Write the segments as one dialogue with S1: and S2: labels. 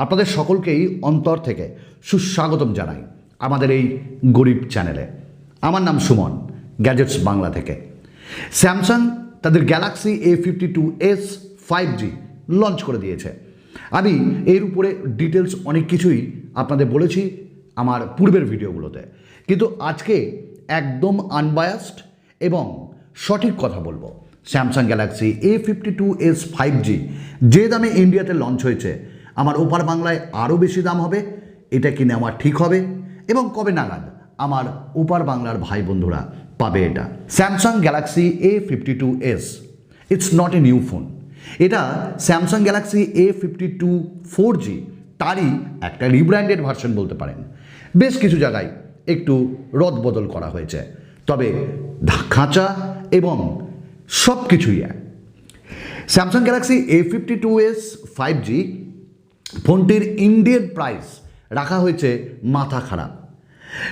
S1: আপনাদের সকলকেই অন্তর থেকে সুস্বাগতম জানাই আমাদের এই গরিব চ্যানেলে। আমার নাম সুমন, গ্যাজেটস বাংলা থেকে। স্যামসাং তাদের গ্যালাক্সি A52S 5G লঞ্চ করে দিয়েছে। আমি এর উপরে ডিটেলস অনেক কিছুই আপনাদের বলেছি আমার পূর্বের ভিডিওগুলোতে, কিন্তু আজকে একদম আনবায়াসড এবং সঠিক কথা বলবো। স্যামসাং গ্যালাক্সি A52S 5G যে দামে ইন্ডিয়াতে লঞ্চ হয়েছে, আমার ওপার বাংলায় আরও বেশি দাম হবে, এটা কি নেওয়া ঠিক হবে এবং কবে নাগাদ আমার ওপার বাংলার ভাই বন্ধুরা পাবে এটা? Samsung Galaxy A52S it's not a new phone. এটা স্যামসাং গ্যালাক্সি A52 4G, তারই একটা রিব্র্যান্ডেড ভার্সন বলতে পারেন। বেশ কিছু জায়গায় একটু রদবদল করা হয়েছে, তবে খাঁচা এবং সব কিছুই এক। স্যামসাং গ্যালাক্সি A52S 5G ফোনটির ইন্ডিয়ান প্রাইস রাখা হয়েছে মাথা খারাপ,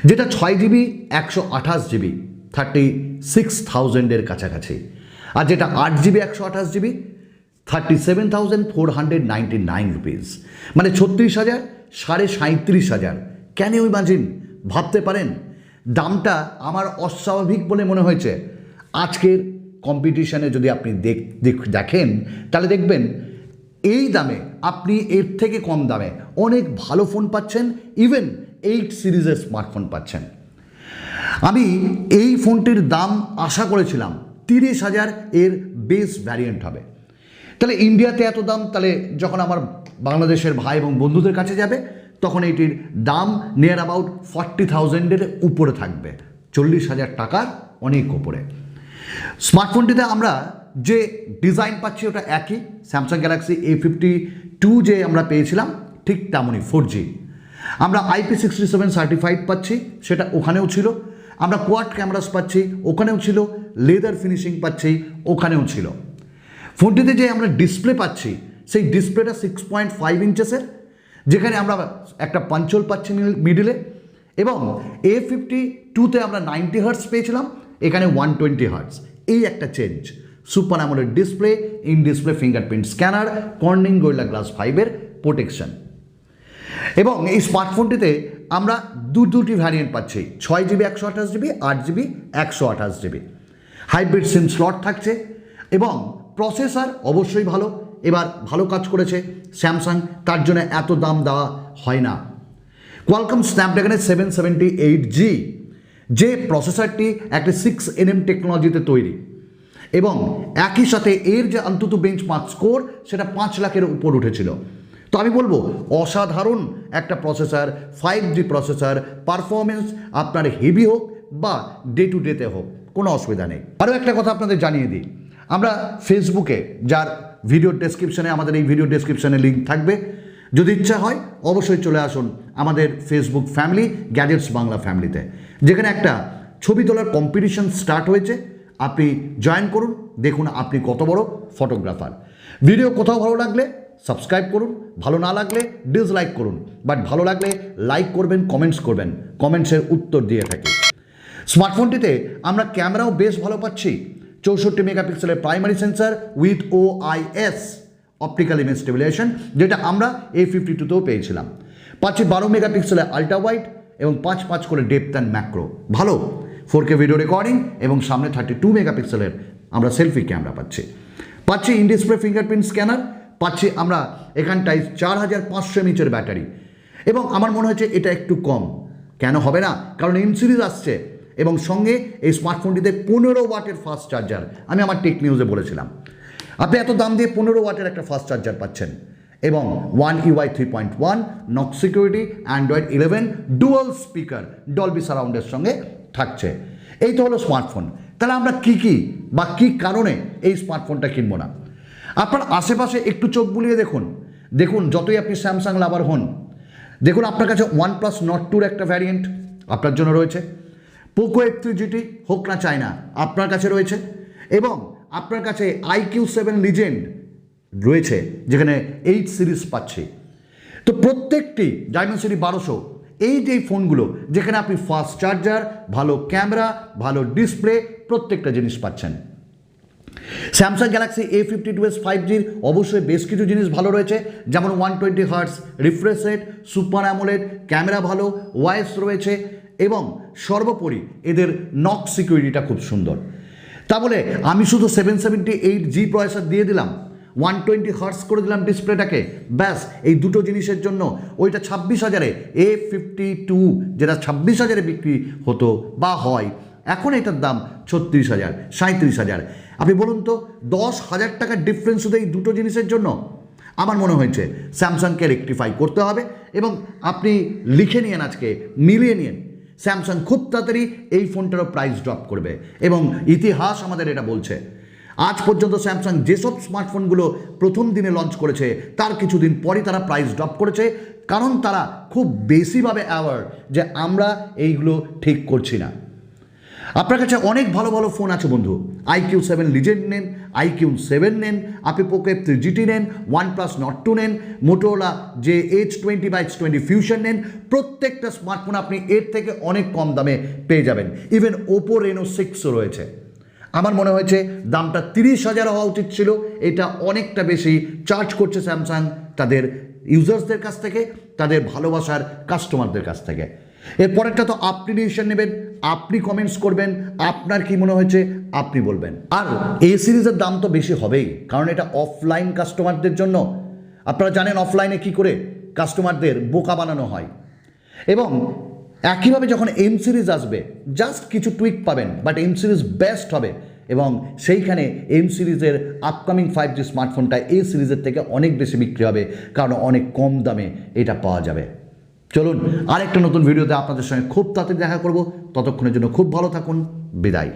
S1: যেটা 6GB 128GB 36,000-এর কাছাকাছি, আর যেটা 8GB 128GB 37,499 রুপিস, মানে 36,000 37,500। কেন ওই মার্জিন ভাবতে পারেন? দামটা আমার অস্বাভাবিক বলে মনে হয়েছে। আজকের কম্পিটিশানে যদি আপনি দেখেন তাহলে দেখবেন এই দামে আপনি এর থেকে কম দামে অনেক ভালো ফোন পাচ্ছেন, ইভেন 8 সিরিজের স্মার্টফোন পাচ্ছেন। আমি এই ফোনটির দাম আশা করেছিলাম 30,000 এর বেস ভ্যারিয়েন্ট হবে। তাহলে ইন্ডিয়াতে এত দাম, তাহলে যখন আমার বাংলাদেশের ভাই এবং বন্ধুদের কাছে যাবে তখন এটির দাম নিয়ার অ্যাবাউট 40,000-এর উপরে থাকবে, 40,000 টাকার অনেক উপরে। স্মার্টফোনটিতে আমরা যে ডিজাইন পাচ্ছি ওটা একই, স্যামসাং গ্যালাক্সি A52 যে আমরা পেয়েছিলাম ঠিক তেমনই 4G। আমরা IP67 সার্টিফাইড পাচ্ছি, সেটা ওখানেও ছিল। আমরা কোয়াড ক্যামেরাস পাচ্ছি, ওখানেও ছিল। লেদার ফিনিশিং পাচ্ছি, ওখানেও ছিল। ফোনটিতে যে আমরা ডিসপ্লে পাচ্ছি সেই ডিসপ্লেটা 6.5 ইঞ্চেসের, যেখানে আমরা একটা পাঞ্চল পাচ্ছি মিডিলে, এবং A52-তে আমরা 90 হার্টস পেয়েছিলাম, এখানে 120 হার্টস। এই একটা change. Super AMOLED display, in display fingerprint scanner, Corning Gorilla glass 5-এর প্রোটেকশন। এবং এই স্মার্টফোনটিতে আমরা দুটি ভ্যারিয়েন্ট পাচ্ছি, 6GB 128GB, 8GB 128GB। Hybrid সিম স্লট থাকছে এবং প্রসেসর অবশ্যই ভালো, এবার ভালো কাজ করেছে স্যামসাং, তার জন্য এত দাম দেওয়া হয় না। কোয়ালকম স্ন্যাপড্রাগনের 778G যে প্রসেসরটি একটা 6nm টেকনোলজিতে তৈরি, এবং একই সাথে এর যে অন্তত বেঞ্চমার্ক স্কোর সেটা 5 লাখের উপর উঠেছিল। তো আমি বলবো অসাধারণ একটা প্রসেসর, 5G প্রসেসর। পারফরমেন্স আপনার হেভি হোক বা ডে টু ডেতে হোক, কোনো অসুবিধা নেই। আরও একটা কথা আপনাদের জানিয়ে দিই, আমরা ফেসবুকে, যার ভিডিও ডেসক্রিপশানে, আমাদের এই ভিডিও ডেসক্রিপশানে লিঙ্ক থাকবে, যদি ইচ্ছা হয় অবশ্যই চলে আসুন আমাদের ফেসবুক ফ্যামিলি, গ্যাজেটস বাংলা ফ্যামিলিতে, যেখানে একটা ছবি তোলার কম্পিটিশন স্টার্ট হয়েছে। আপনি জয়েন করুন, দেখুন আপনি কত বড় ফটোগ্রাফার। ভিডিও কোথাও ভালো লাগলে সাবস্ক্রাইব করুন, ভালো না লাগলে ডিসলাইক করুন, বাট ভালো লাগলে লাইক করবেন, কমেন্টস করবেন, কমেন্টসের উত্তর দিয়ে থাকি। স্মার্টফোনটিতে আমরা ক্যামেরাও বেশ ভালো পাচ্ছি, 64 মেগাপিক্সেলের primary sensor with OIS optical image stabilisation, যেটা আমরা A52-তেও পেয়েছিলাম। পাচ্ছি 12 মেগাপিক্সেলের আল্ট্রা ওয়াইড এবং 5 করে ডেপথ অ্যান্ড ম্যাক্রো, ভালো 4K ভিডিও রেকর্ডিং, এবং সামনে 32 মেগাপিক্সেলের আমরা সেলফি ক্যামেরা পাচ্ছি। ইন ডিসপ্লে ফিঙ্গারপ্রিন্ট স্ক্যানার পাচ্ছি আমরা এখানটায় 4500 mAh ব্যাটারি, এবং আমার মনে হচ্ছে এটা একটু কম। কেন হবে না? কারণ এম সিরিজ আসছে, এবং সঙ্গে এই স্মার্টফোনটিতে 15 ওয়াটের ফাস্ট চার্জার। আমি আমার টেক নিউজে বলেছিলাম আপনি এত দাম দিয়ে 15 ওয়াটের একটা ফাস্ট চার্জার পাচ্ছেন, এবং 1 UI 3.1 Knox security, Android 11 dual speaker Dolby সারাউন্ডের সঙ্গে থাকছে। এই তো হলো স্মার্টফোন। তাহলে আমরা কি কারণে এই স্মার্টফোনটা কিনবো না? আপনার আশেপাশে একটু চোখ বুলিয়ে দেখুন যতই আপনি স্যামসাং লাভার হন, দেখুন আপনার কাছে OnePlus Nord 2-র একটা ভ্যারিয়েন্ট আপনার জন্য রয়েছে, পোকো F3 GT হোক না চায় না আপনার কাছে রয়েছে, এবং আপনার কাছে IQ7 লিজেন্ড রয়েছে, যেখানে 8 সিরিজ পাচ্ছি। তো প্রত্যেকটি ডায়মেনসিটি 1200, এই যে ফোনগুলো যেখানে আপনি ফাস্ট চার্জার, ভালো ক্যামেরা, ভালো ডিসপ্লে, প্রত্যেকটা জিনিস পাচ্ছেন। স্যামসাং গ্যালাক্সি A52S 5Gর অবশ্যই বেশ কিছু জিনিস ভালো রয়েছে, যেমন 120 hertz refresh rate, super AMOLED, camera ভালো, ওয়াইস রয়েছে এবং সর্বোপরি এদের নক সিকিউরিটিটা খুব সুন্দর। তা বলে আমি শুধু 778G প্রসেসর দিয়ে দিলাম, 120 হার্টস করে দিলাম ডিসপ্লেটাকে, ব্যাস এই দুটো জিনিসের জন্য ওইটা 26,000-এ A52 যেটা 26,000-এ বিক্রি হতো বা হয়, এখন এটার দাম 36,000, 37,000। আপনি বলুন তো 10,000 টাকার ডিফারেন্স শুধু এই দুটো জিনিসের জন্য? আমার মনে হয়েছে স্যামসাংকে রেকটিফাই করতে হবে এবং আপনি লিখে নিন, আজকে মিলিয়ে নিন, স্যামসাং খুব তাড়াতাড়ি এই ফোনটারও প্রাইস ড্রপ করবে এবং ইতিহাস আমাদের এটা বলছে। আজ পর্যন্ত স্যামসাং যেসব স্মার্টফোনগুলো প্রথম দিনে লঞ্চ করেছে তার কিছুদিন পরই তারা প্রাইস ড্রপ করেছে, কারণ তারা খুব বেশিভাবে অ্যাওয়ার যে আমরা এইগুলো ঠিক করছি না। আপনার কাছে অনেক ভালো ভালো ফোন আছে বন্ধু, IQ7 লিজেন্ড নেন, IQ7 নেন, আপনি পোকো F3 GT নেন, OnePlus Nord 2 নেন, মোটোরোলা যে H20 বা H20 ফিউশন নেন, প্রত্যেকটা স্মার্টফোন আপনি এর থেকে অনেক কম দামে পেয়ে যাবেন। ইভেন ওপো Reno 6ও রয়েছে। আমার মনে হয়েছে দামটা 30,000 হওয়া উচিত ছিল, এটা অনেকটা বেশি চার্জ করছে স্যামসাং তাদের ইউজার্সদের কাছ থেকে, তাদের ভালোবাসার কাস্টমারদের কাছ থেকে। এরপরেরটা তো আপনি ডিসিশন নেবেন, আপনি কমেন্টস করবেন, আপনার কি মনে হয়েছে আপনি বলবেন। আর এই সিরিজের দাম তো বেশি হবেই, কারণ এটা অফলাইন কাস্টমারদের জন্য। আপনারা জানেন অফলাইনে কি করে কাস্টমারদের বোকা বানানো হয়। এবং একইভাবে যখন M সিরিজ আসবে জাস্ট কিছু টুইক পাবেন, বাট M সিরিজ বেস্ট হবে এবং সেইখানে M সিরিজের আপকামিং 5G স্মার্টফোনটা এই সিরিজের থেকে অনেক বেশি বিক্রি হবে, কারণ অনেক কম দামে এটা পাওয়া যাবে। চলুন আরেকটা নতুন ভিডিওতে আপনাদের সঙ্গে খুব তাড়াতাড়ি দেখা করব, ততক্ষণের জন্য খুব ভালো থাকুন, বিদায়।